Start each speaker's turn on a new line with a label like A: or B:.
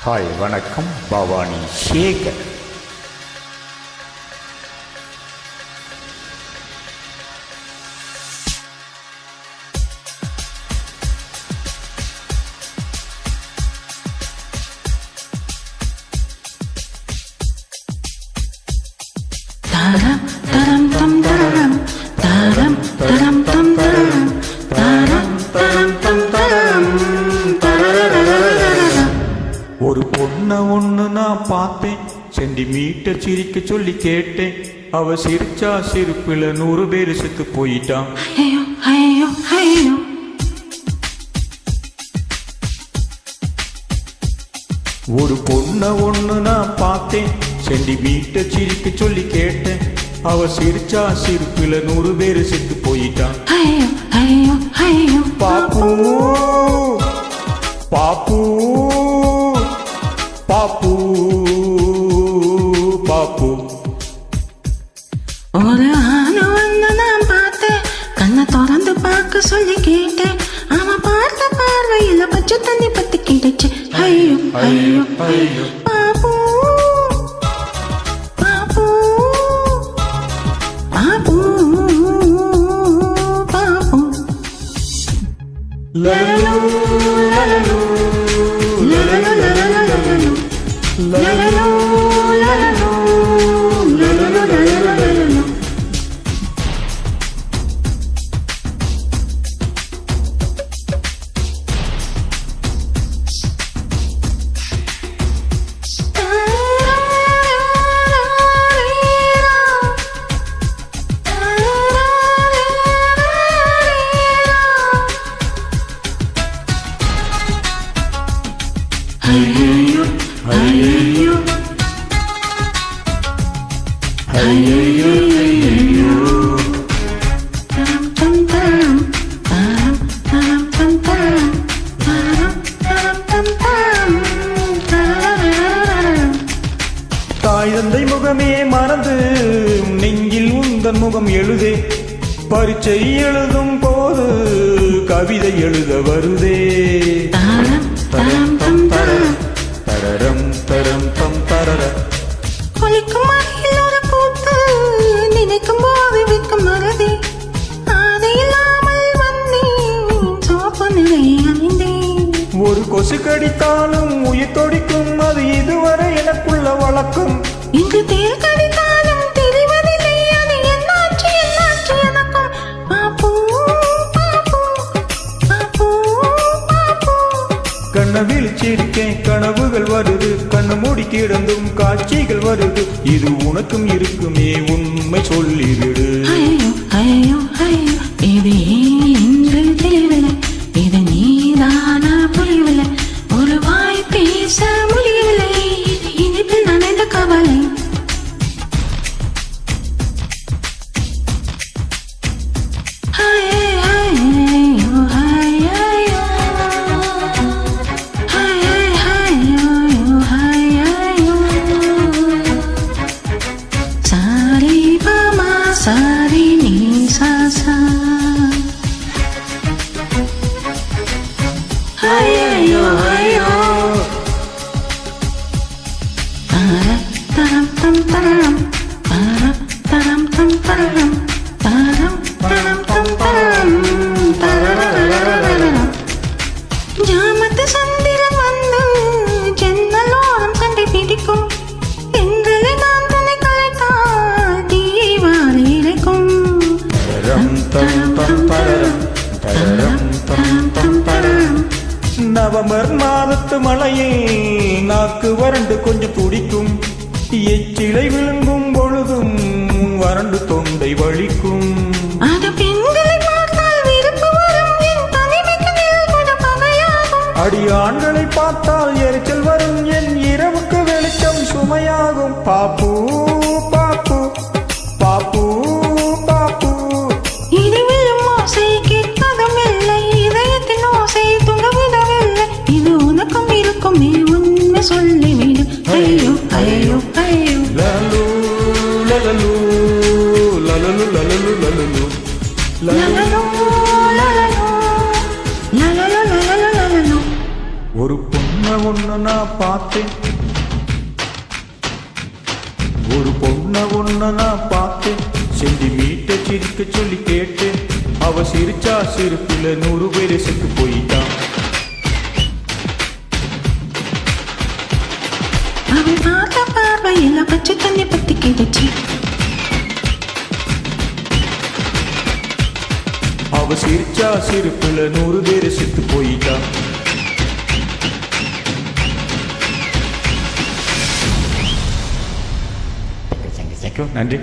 A: Hi வணக்கம் பவானி சேகர். ஒரு பொண்ண ஒண்ணு நான் பார்த்தேன், சென்டிமீட்டர் சிரிக்க சொல்லி கேட்டேன். அவ சிரிச்சா சிரிப்புல 100 பேர் செத்து போயிட்டான். ஒரு பொண்ண ஒண்ணு நான் பார்த்தேன், சென்டிமீட்டர் சிரிக்க சொல்லி கேட்டேன். அவ சிரிச்சா சிரிப்புல 100 பேர் செத்து போயிட்டான். பாப்பு பாப்பு பாப்பு பாப்பு.
B: ஒரு ஆணு வந்து நான் பார்த்தேன், கண்ணை திறந்து பார்க்க சொல்லி கேட்டேன். அவன் பார்த்த பார்வையில பச்சை தண்ணி பத்தி கிடைச்சு. ஐயோ ஐயோ ஐயோ பாப்பு பாப்பு பாப்பு பாப்பு. லலலோ லலலோ லலலோ லலலோ லலலோ லலலோ லலலோ லலலோ. ஐயோ ஐயோ ஐயோ ஐயோ. தரம் தம் தரம் தரம் தரம் தம் தரம் தரம் தரம் தம் தரம் தரம்.
A: தாய் தந்தை முகமே மறந்து நெஞ்சில் உந்தன் முகம் எழுதே. பரீட்சை எழுதும் போது கவிதை எழுத வருதே.
B: தரம் தரம் தம் தரம்
A: தரரம் தரம் தம் தரர.
B: கொலிக்கும் மழையில் ஒரு கூத்து, நினைக்கும் போது விற்கும் மறதி. அது இல்லாமல் வந்தேன், சோப்பு நிலை அணிந்தேன்.
A: ஒரு கொசு கடித்தாலும் உயிர் தொடிக்கும், அது இதுவரை எனக்குள்ள வழக்கம்.
B: இங்கு தேல் கடித்தாலும் தெரிவதில்லை, அது என்னாச்சு என்னாச்சு எனக்கும். பாப்பு பாப்பு பாப்பு பாப்பு.
A: கண்ண விழிச்சிருக்கேன், கனவுகள் வருது. கண்ணு மூடி கிடந்தும் காட்சிகள் வருது. இது உனக்கும் இருக்குமே, உண்மை சொல்லிவிடு.
B: ஐயோ ஐயோ ஐயோ, இது ஏன் என்று தெரியவில்லை. இது நீதானா புரியவில்லை. ஒரு வாய் பேச முடியவில்லை. இது இனிப்பில் நனைந்த கவலை. Sari ni sa sa. Hayo hayo. Taram tam taram. Taram taram tam taram. Taram taram tam taram. Tararararararam. ஜாமத்து சந்திரன் வந்து ஜன்னலோரம் சண்டை பிடிக்கும். எங்களை நான் தன்னை கலைத்தால் தீயை வாரி இறைக்கும்.
A: நவம்பர் மாதத்து மழையே நாக்கு வறண்டு கொஞ்சம் துடிக்கும். எச்சிலை விழுங்கும் பொழுதும் வறண்டு தொண்டை வலிக்கும்.
B: அது பெண்களை பார்த்தால் விருப்பு வரும், என் தனிமைக்கு நிழல் கூட பகையாகும்.
A: அடி ஆண்களை பார்த்தால் எரிச்சல் வரும், என் இரவுக்கு வெளிச்சம் சுமையாகும். பாப்பு பாப்பு பாப்பு பாப்பு.
B: இடிவிழும் ஓசை கேட்பதுமில்லை, இதயத்தின் ஓசை துணவிடவில்லை. இது உனக்கும் இருக்குமே, உண்மை சொல்லிவிடு. ஐயோ ஐயோ ஐயோ.
A: லலு லலலு லலலு லலலு லலலு
B: லலலோ லலலோ லலலோ லலலோ லலலோ.
A: ஒரு பொண்ண ஒண்ணு நான் பார்த்தேன், ஒரு பொண்ண ஒண்ணு நான் பார்த்தேன், சென்டிமீட்டர் சிரிக்க சொல்லி கேட்டேன், அவ சிரிச்சா சிரிப்புல 100 பேர் செத்து போயிட்டான்.
B: அவள் பார்த்த பார்வையில பச்சை தண்ணி பத்தி கிடச்சி,
A: அவ சிரிச்சா சிரிப்புல 100 பேர் செத்து போயிட்டான். நன்றி.